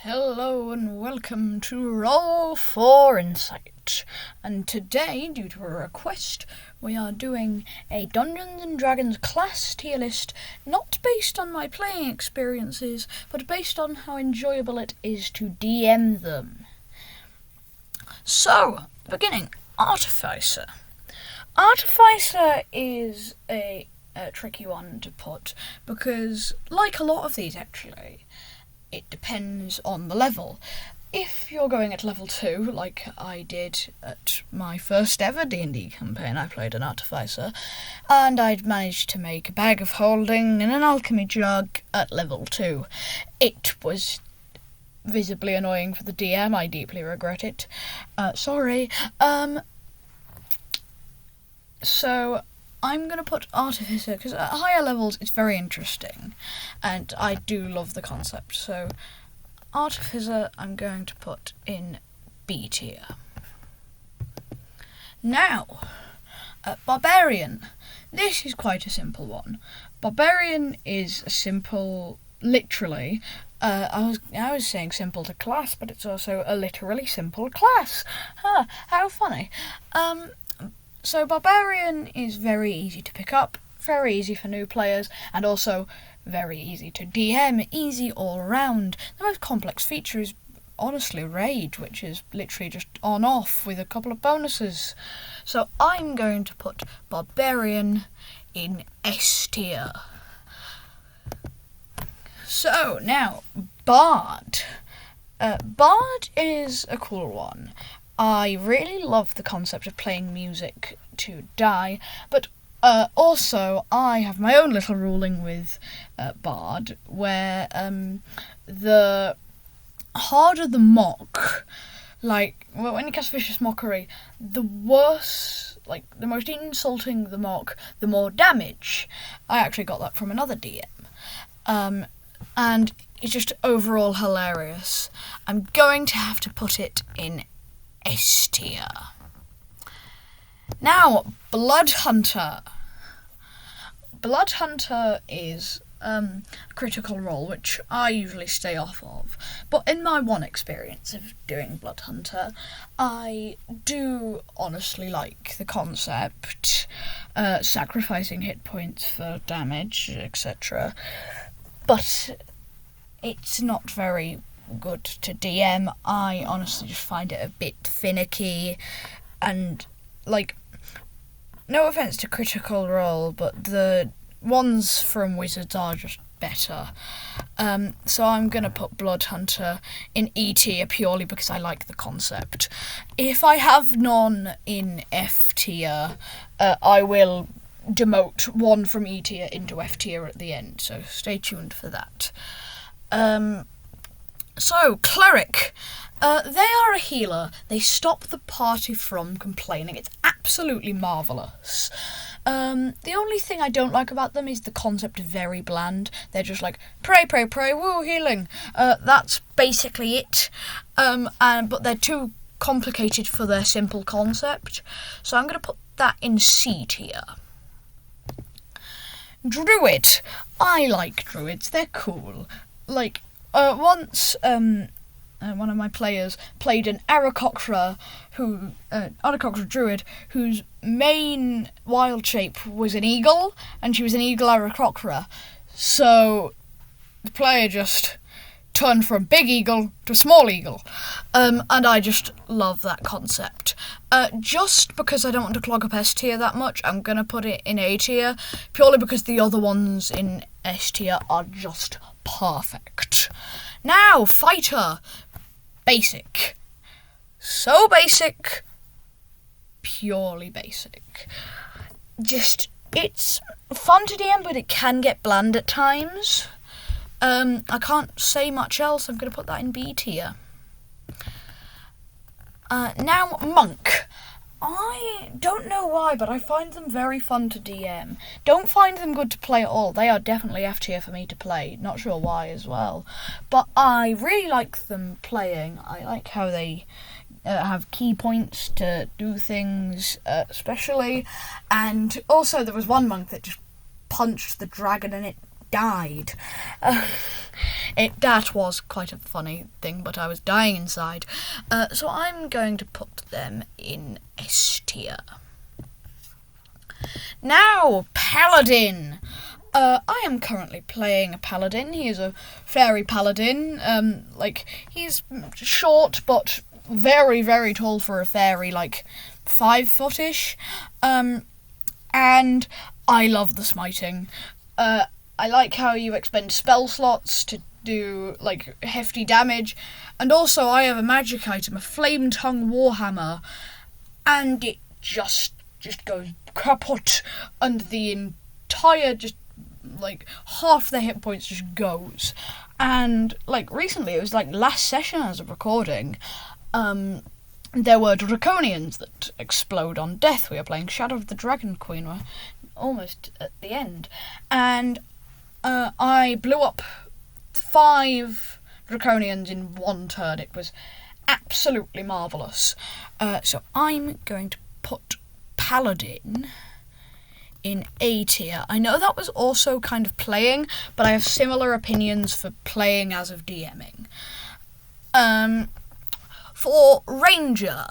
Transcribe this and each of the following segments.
Hello and welcome to Roll for Insight. And today, due to a request, we are doing a Dungeons and Dragons class tier list, not based on my playing experiences, but based on how enjoyable it is to DM them. So, beginning, Artificer. Artificer is a tricky one to put, because, like a lot of these actually, it depends on the level. If you're going at level 2, like I did at my first ever D&D campaign, I played an Artificer, and I'd managed to make a bag of holding and an alchemy jug at level 2. It was visibly annoying for the DM, I deeply regret it. Sorry. So I'm going to put Artificer, because at higher levels it's very interesting, and I do love the concept, so Artificer I'm going to put in B tier. Now, Barbarian. This is quite a simple one. Barbarian is a simple, literally, I was saying simple to class, but it's also a literally simple class. How funny. So Barbarian is very easy to pick up, very easy for new players, and also very easy to DM, easy all around. The most complex feature is honestly Rage, which is literally just on-off with a couple of bonuses. So I'm going to put Barbarian in S tier. So now, Bard. Bard is a cool one. I really love the concept of playing music to die, but also I have my own little ruling with Bard, where the harder the mock, when you cast Vicious Mockery, the worse, the most insulting the mock, the more damage. I actually got that from another DM. And it's just overall hilarious. I'm going to have to put it in S tier. Now, Blood Hunter. Blood Hunter is a critical role, which I usually stay off of. But in my one experience of doing Blood Hunter, I do honestly like the concept, sacrificing hit points for damage, etc. But it's not very good to DM. I honestly just find it a bit finicky, and no offense to Critical Role, but the ones from Wizards are just better. So I'm gonna put Blood Hunter in E tier purely because I like the concept. If I have none in F tier, I will demote one from E tier into F tier at the end, so stay tuned for that. So, Cleric. They are a healer. They stop the party from complaining. It's absolutely marvellous. The only thing I don't like about them is the concept is very bland. They're just like, pray, pray, pray, woo, healing. That's basically it. But they're too complicated for their simple concept. So I'm going to put that in C tier. Druid. I like druids. They're cool. Once one of my players played an Aarakocra druid whose main wild shape was an eagle, and she was an eagle Aarakocra. So the player just turned from big eagle to small eagle, and I just love that concept. Just because I don't want to clog up S tier that much, I'm gonna put it in A tier, purely because the other ones in S tier are just perfect. Now, Fighter. Basic. So basic. Purely basic. It's fun to DM, but it can get bland at times. I can't say much else. I'm going to put that in B tier. Now, Monk. I don't know why, but I find them very fun to DM. Don't find them good to play at all. They are definitely F tier for me to play. Not sure why as well. But I really like them playing. I like how they have key points to do things, especially. And also there was one monk that just punched the dragon and it died. That was quite a funny thing, but I was dying inside. So I'm going to put them in S tier. Now, Paladin. I am currently playing a paladin. He is a fairy paladin. He's short, but very, very tall for a fairy, 5-foot-ish. And I love the smiting. I like how you expend spell slots to do, hefty damage. And also, I have a magic item, a Flame Tongue Warhammer. And it just goes kaput under the entire, half the hit points just goes. And, recently, it was, last session as of recording, there were draconians that explode on death. We were playing Shadow of the Dragon Queen. We're almost at the end. And I blew up 5 draconians in one turn. It was absolutely marvellous. So I'm going to put Paladin in A tier. I know that was also kind of playing, but I have similar opinions for playing as of DMing. For Ranger,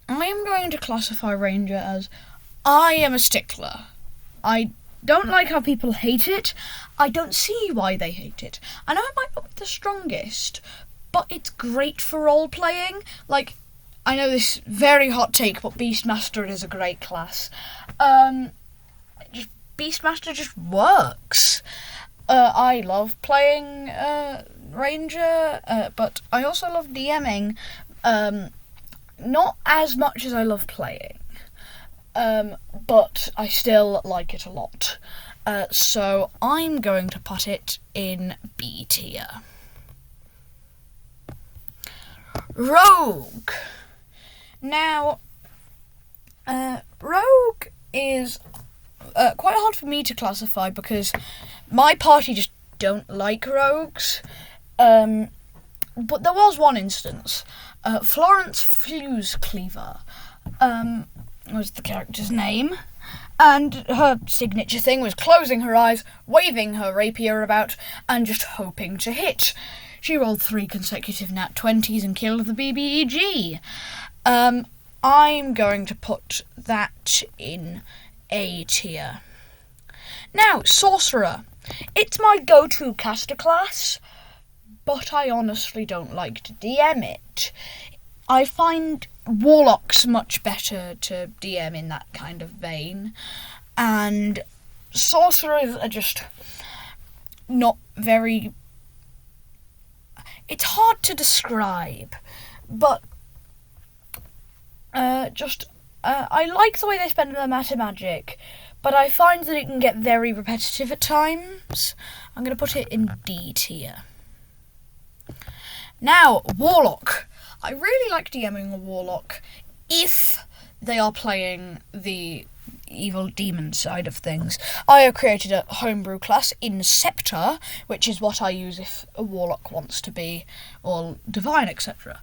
I am going to classify Ranger as I am a stickler. I don't like how people hate it. I don't see why they hate it. I know it might not be the strongest, but it's great for role-playing. I know this very hot take, but Beastmaster is a great class. Beastmaster just works. I love playing Ranger, but I also love DMing. Not as much as I love playing, but I still like it a lot. So I'm going to put it in B tier. Rogue. Now, Rogue is quite hard for me to classify because my party just don't like rogues. But there was one instance. Florence Fusecleaver was the character's name, and her signature thing was closing her eyes, waving her rapier about, and just hoping to hit. She rolled 3 consecutive nat 20s and killed the BBEG. I'm going to put that in A tier. Now, Sorcerer. It's my go-to caster class, but I honestly don't like to DM it. I find Warlocks much better to DM in that kind of vein, and Sorcerers are just not very... It's hard to describe, but I like the way they spend their meta magic, but I find that it can get very repetitive at times. I'm going to put it in D tier. Now, Warlock. I really like DMing a Warlock if they are playing the evil demon side of things. I have created a homebrew class, Inceptor, which is what I use if a Warlock wants to be all divine, etc.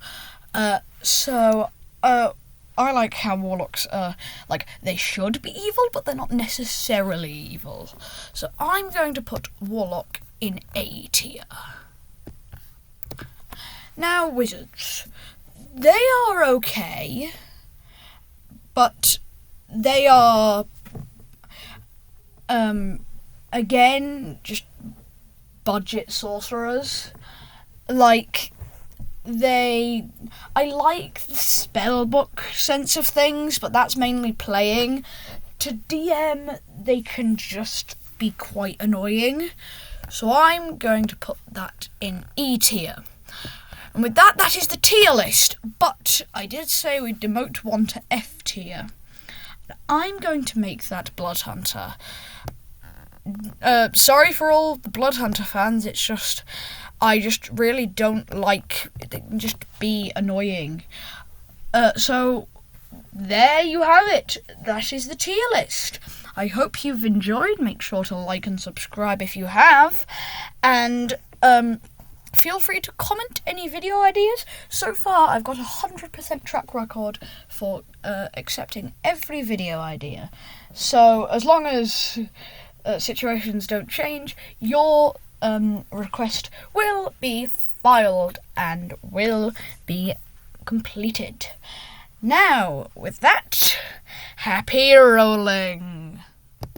I like how Warlocks are, they should be evil, but they're not necessarily evil. So I'm going to put Warlock in A tier. Now, Wizards. They are okay, but they are, again, just budget sorcerers. I like the spellbook sense of things, but that's mainly playing. To DM, they can just be quite annoying. So I'm going to put that in E tier. And with that, that is the tier list. But I did say we'd demote one to F tier. I'm going to make that Bloodhunter. Sorry for all the Bloodhunter fans, it's just... I just really don't like it. They can just be annoying. So, there you have it. That is the tier list. I hope you've enjoyed. Make sure to like and subscribe if you have. And, feel free to comment any video ideas. So far, I've got a 100% track record for accepting every video idea. So, as long as situations don't change, your request will be filed and will be completed. Now, with that, happy rolling!